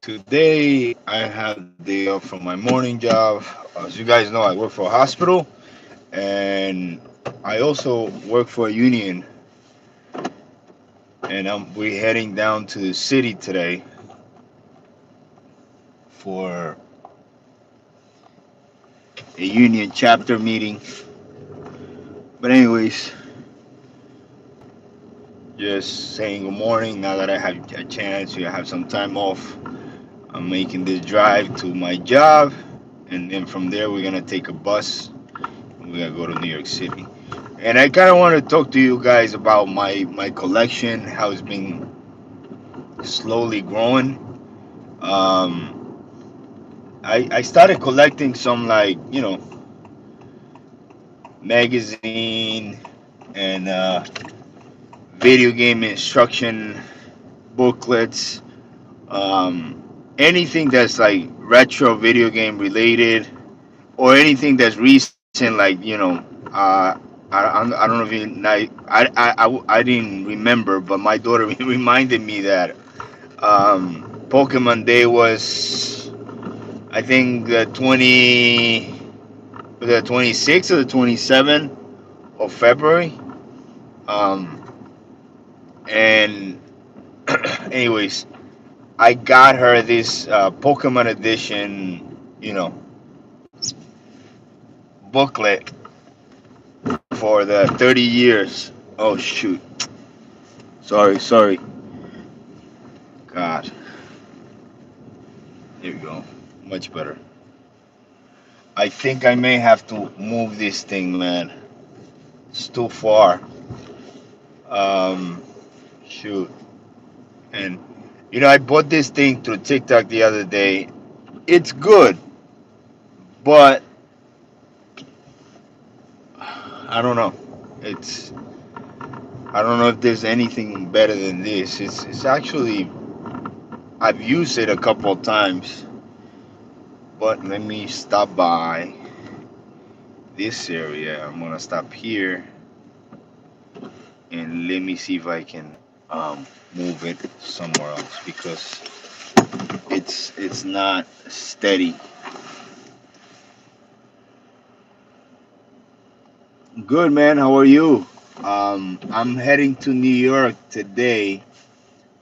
Today I have the day off from my morning job. As you guys know, I work for a hospital and I also work for a union. And we're heading down to the city today for a union chapter meeting. But anyways, just saying good morning. Now that I have a chance to have some time off, I'm making this drive to my job, and then from there we're gonna take a bus. We're gonna go to New York City. And I kind of want to talk to you guys about my collection, how it's been slowly growing. Um, I started collecting some like magazine and video game instruction booklets, anything that's like retro video game related or anything that's recent, like I don't know if I didn't remember, but my daughter reminded me that Pokemon Day was, I think, the 26th or the 27th of February. Um, and anyways, I got her this Pokemon edition, you know, booklet for the 30 years. Oh shoot! Sorry. God, here we go. Much better. I think I may have to move this thing, man. It's too far. Um, Shoot. And I bought this thing through TikTok the other day. It's good, but I don't know. It's I don't know if there's anything better than this. It's actually, I've used it a couple of times, but let me stop by this area. I'm gonna stop here and let me see if I can move it somewhere else because it's not steady. Good, man. How are you? I'm heading to New York today.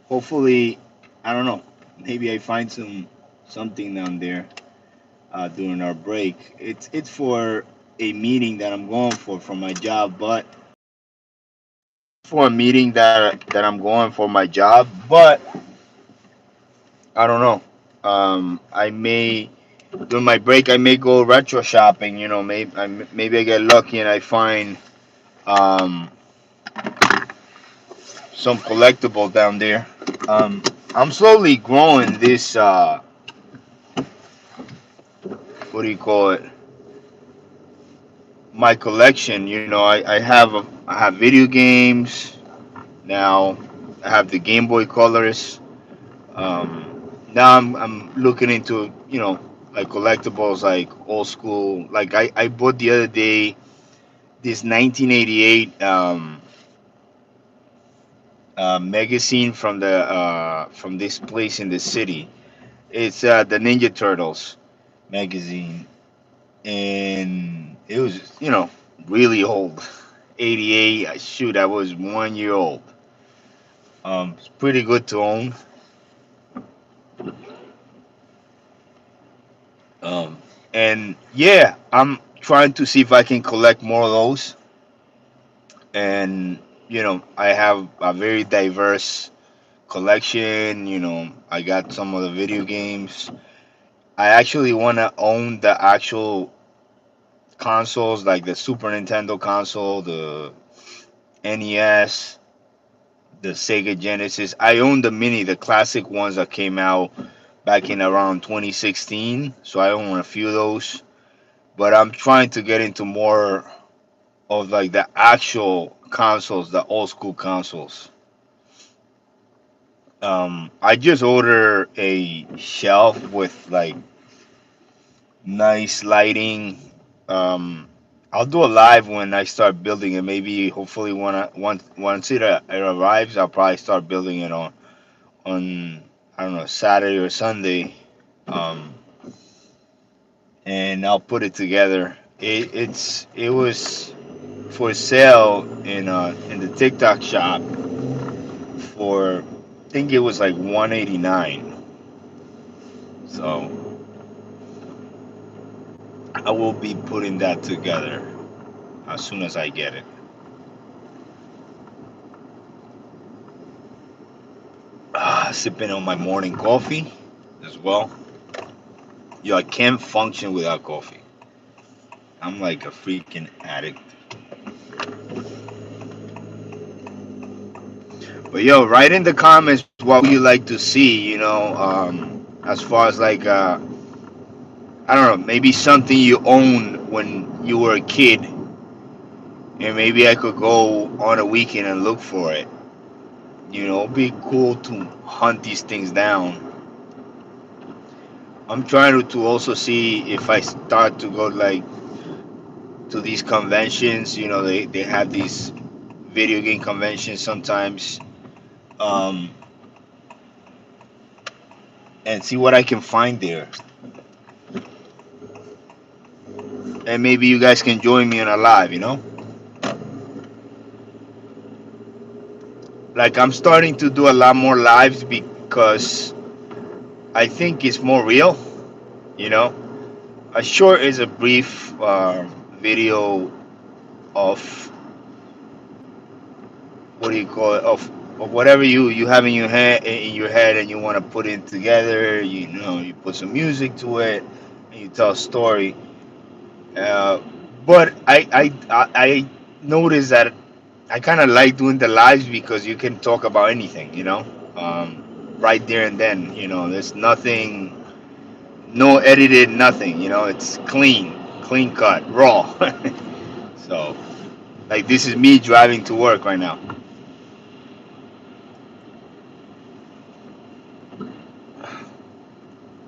Hopefully, I don't know. Maybe I find something down there during our break. It's for a meeting that I'm going for my job, but for a meeting that I'm going for my job, but I don't know. I may during my break I may go retro shopping. Maybe I get lucky and I find um, some collectible down there. Um, I'm slowly growing this. What do you call it? My collection. I have video games now. I have the Game Boy Colors. Now I'm looking into like collectibles like old school. Like I bought the other day this 1988 magazine from this place in the city. It's the Ninja Turtles magazine, and it was really old. 88. Shoot, I was 1 year old. It's pretty good to own. Um, and yeah, I'm trying to see if I can collect more of those. And I have a very diverse collection. I got some of the video games. I actually want to own the actual consoles, like the Super Nintendo console, the NES, the Sega Genesis. I own the classic ones that came out back in around 2016. So I own a few of those. But I'm trying to get into more of like the actual consoles, the old school consoles. I just ordered a shelf with like nice lighting. Um, I'll do a live when I start building it. Maybe hopefully once it arrives, I'll probably start building it on I don't know, Saturday or Sunday, um, and I'll put it together. It was for sale in the TikTok shop for, I think it was like 189. So I will be putting that together as soon as I get it. Sipping on my morning coffee as well. Yo, I can't function without coffee. I'm like a freaking addict. But yo, write in the comments what would you like to see, as far as like, I don't know, maybe something you own when you were a kid, and maybe I could go on a weekend and look for it. It'd be cool to hunt these things down. I'm trying to also see if I start to go like to these conventions. They have these video game conventions sometimes, um, and see what I can find there. And maybe you guys can join me on a live. Like I'm starting to do a lot more lives because I think it's more real. You know, a short is a brief video of, what do you call it, of whatever you have in your head and you want to put it together. You put some music to it and you tell a story. Uh, but I noticed that I kind of like doing the lives because you can talk about anything, right there and then. There's nothing, no edited, nothing. It's clean cut, raw. So, like, this is me driving to work right now,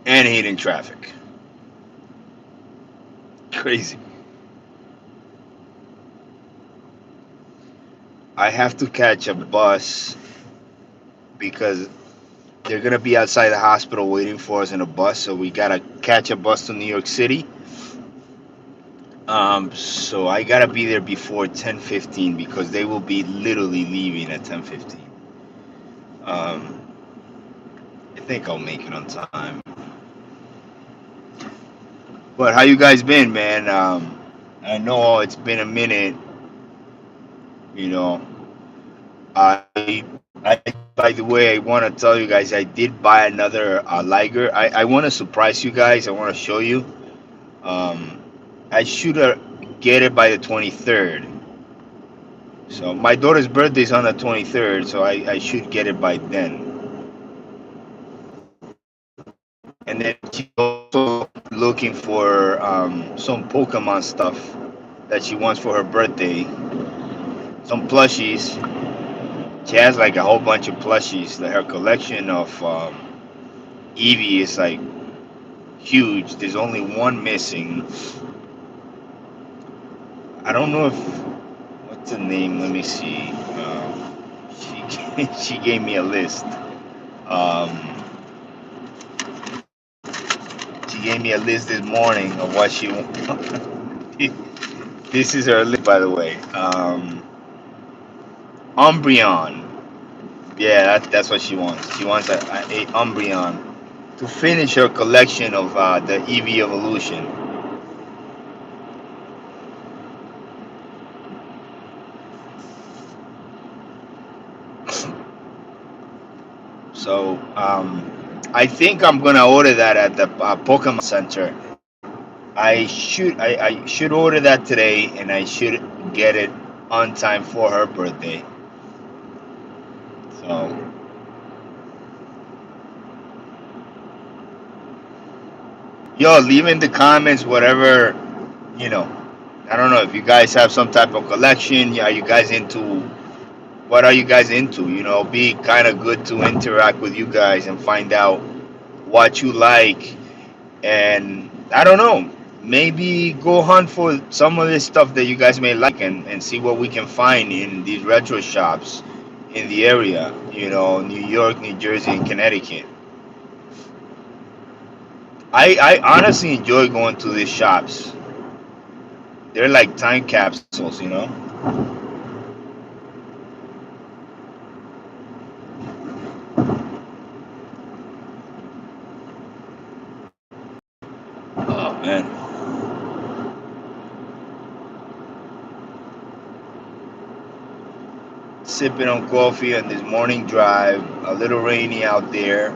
and hating traffic. Crazy. I have to catch a bus because they're gonna be outside the hospital waiting for us in a bus. So we gotta catch a bus to New York City. So I gotta be there before 10:15 because they will be literally leaving at 10:15. Um, I think I'll make it on time. But how you guys been, man? I know it's been a minute. You know, I by the way, I want to tell you guys I did buy another Liger. I want to surprise you guys. I want to show you. Um, I should get it by the 23rd. So my daughter's birthday is on the 23rd, so I should get it by then. And then she's also looking for some Pokemon stuff that she wants for her birthday. Some plushies. She has like a whole bunch of plushies. Her collection of Eevee is like huge. There's only one missing. I don't know if, what's the name. Let me see. She she gave me a list. Um, she gave me a list this morning of what she. This is her list, by the way. Umbreon. Yeah, that's what she wants. She wants a Umbreon to finish her collection of the Eevee Evolution. So I think I'm gonna order that at the Pokemon Center. I should order that today, and I should get it on time for her birthday. So yo, leave in the comments whatever you know. I don't know if you guys have some type of collection. Are you guys into, what are you guys into? Be kind of good to interact with you guys and find out what you like. And I don't know, maybe go hunt for some of this stuff that you guys may like, and see what we can find in these retro shops in the area, New York, New Jersey, and Connecticut. I honestly enjoy going to these shops. They're like time capsules, you know. Oh man, sipping on coffee on this morning drive. A little rainy out there.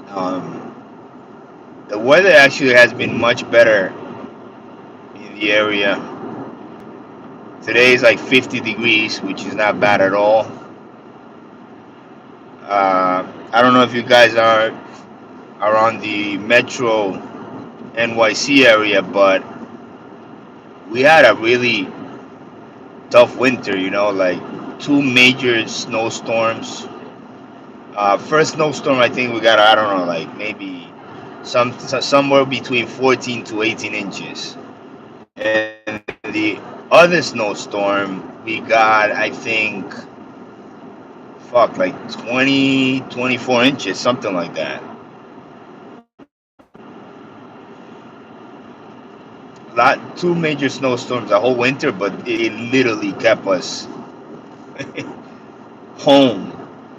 Um, the weather actually has been much better in the area. Today is like 50 degrees, which is not bad at all. I don't know if you guys are around the Metro NYC area, but we had a really tough winter. You know, like two major snowstorms. First snowstorm, I think we got, I don't know, like maybe somewhere between 14 to 18 inches. And the other snowstorm, we got, I think, fuck, like 20, 24 inches, something like that. Two major snowstorms the whole winter, but it literally kept us home.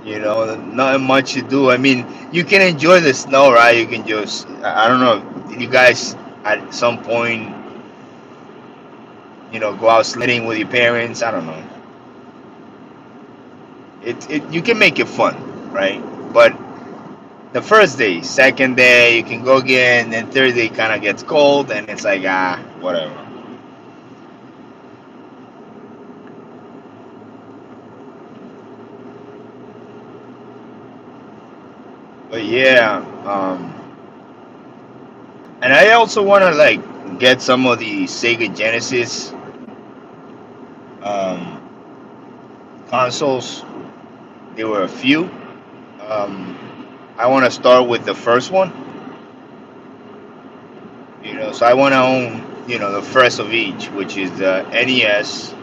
You know, not much to do. I mean, you can enjoy the snow, right? You can just, I don't know, did you guys at some point, go out sledding with your parents? I don't know. You can make it fun, right? But the first day, second day, you can go again, then third day kind of gets cold, and it's like, whatever. But yeah, and I also want to like get some of the Sega Genesis um, consoles. There were a few. Um, I want to start with the first one, so I want to own, the first of each, which is the NES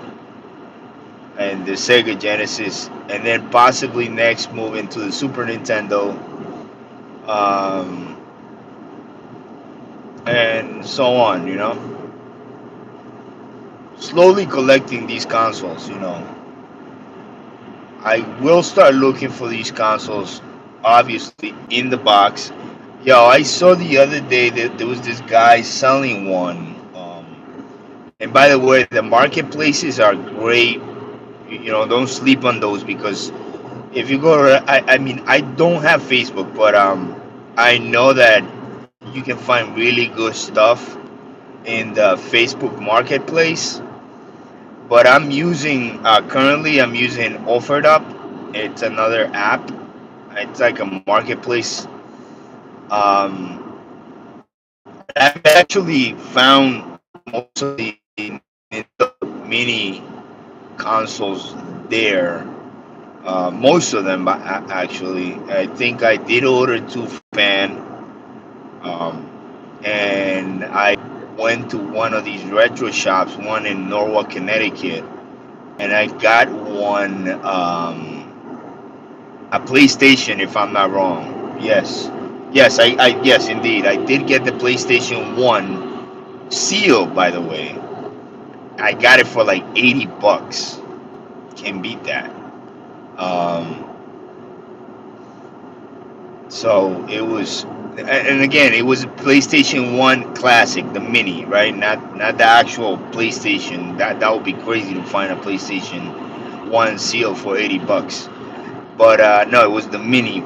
and the Sega Genesis, and then possibly next move into the Super Nintendo, um, and so on. Slowly collecting these consoles. I will start looking for these consoles, obviously in the box. Yo, I saw the other day that there was this guy selling one. And by the way, the marketplaces are great. Don't sleep on those because if you go, I mean, I don't have Facebook, but I know that you can find really good stuff in the Facebook Marketplace. But currently I'm using Offered Up. It's another app. It's like a marketplace. Um, and I've actually found most of the mini consoles there. Most of them, actually. I think I did order two for Japan, um, and I went to one of these retro shops, one in Norwalk, Connecticut, and I got one, a PlayStation, if I'm not wrong. Yes, indeed, I did get the PlayStation One sealed. By the way, I got it for like $80. Can't beat that. Um, So it was, and again, it was a PlayStation One Classic, the mini, right? Not the actual PlayStation. That would be crazy to find a PlayStation One seal for $80. But no, it was the mini,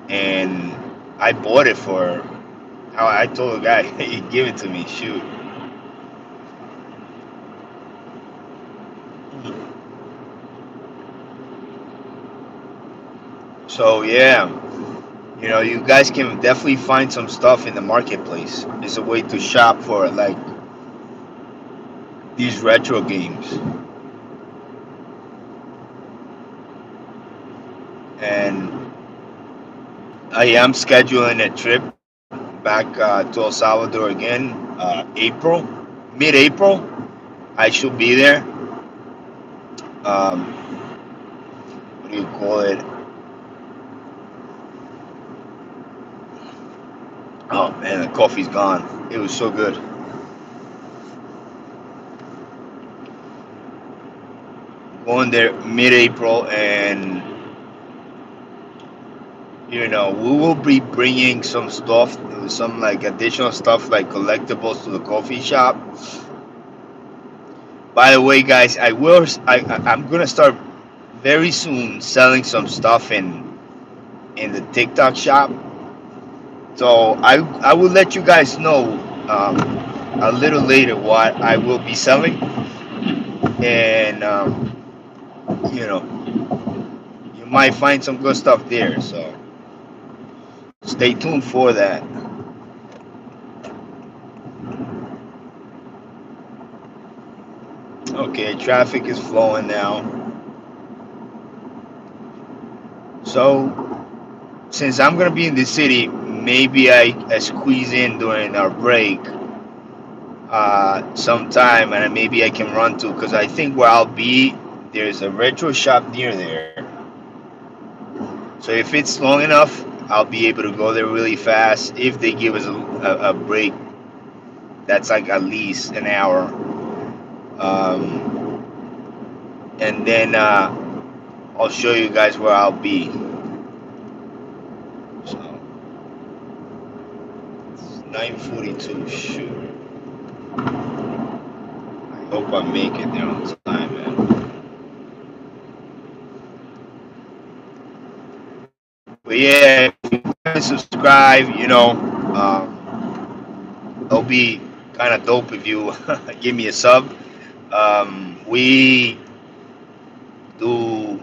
and I bought it for. I told the guy, "Hey, give it to me." Shoot. So yeah, you guys can definitely find some stuff in the marketplace. It's a way to shop for like these retro games. And I am scheduling a trip back to El Salvador again, April, mid-April. I should be there. What do you call it? Oh man, the coffee's gone. It was so good. Going there mid-April, and we will be bringing some stuff, some like additional stuff like collectibles to the coffee shop. By the way, guys, I'm gonna start very soon selling some stuff in the TikTok shop. So I will let you guys know um, a little later what I will be selling, and you know you might find some good stuff there. So stay tuned for that. Okay, traffic is flowing now. So since I'm gonna be in the city, maybe I squeeze in during our break sometime, and maybe I can run to because I think where I'll be, there's a retro shop near there. So if it's long enough, I'll be able to go there really fast if they give us a break that's like at least an hour. And then I'll show you guys where I'll be. So it's 9:42. Shoot. I hope I make it there on time, man. But yeah, if you guys subscribe, it'll be kind of dope if you give me a sub. We do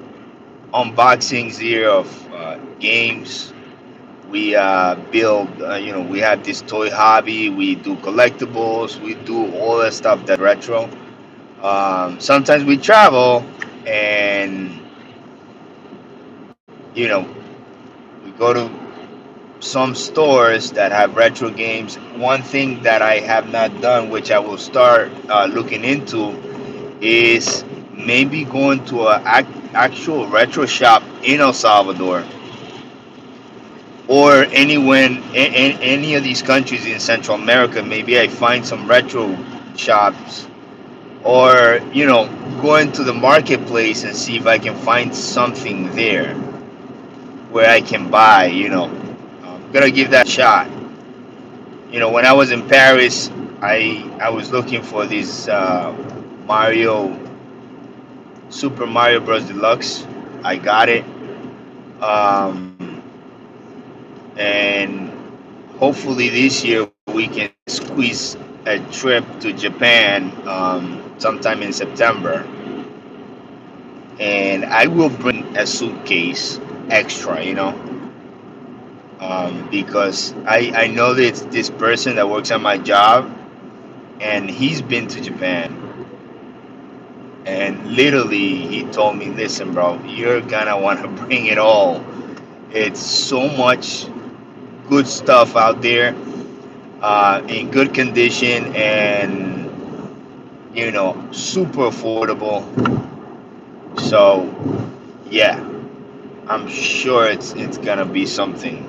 unboxings here of games. We build, we have this toy hobby. We do collectibles. We do all that stuff that retro. Sometimes we travel and, you know, we go to some stores that have retro games. One thing that I have not done, which I will start looking into, is maybe going to a actual retro shop in El Salvador or any of these countries in Central America. Maybe I find some retro shops, or going to the marketplace and see if I can find something there where I can buy. I'm gonna give that a shot. When I was in Paris, I was looking for this Mario Super Mario Bros. Deluxe. I got it, um, and hopefully this year we can squeeze a trip to Japan sometime in September, and I will bring a suitcase extra, because I know that this person that works at my job, and he's been to Japan, and literally he told me, "Listen, bro, you're gonna want to bring it all. It's so much good stuff out there, in good condition, and super affordable." So yeah, I'm sure it's gonna be something,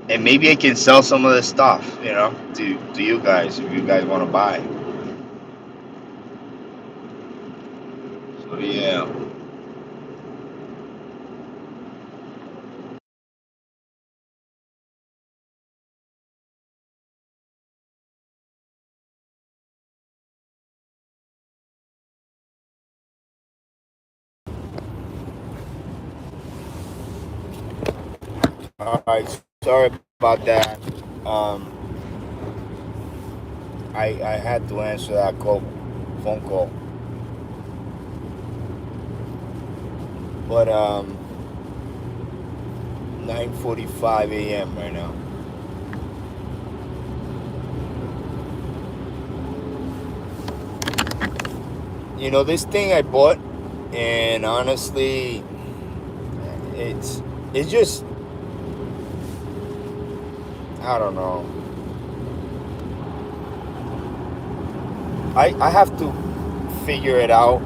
and maybe I can sell some of the stuff, to you guys if you guys want to buy. So yeah. All right. Sorry about that. Um, I had to answer that phone call, but 9:45 a.m. right now. This thing I bought, and honestly, it's it's just, I don't know. I have to figure it out.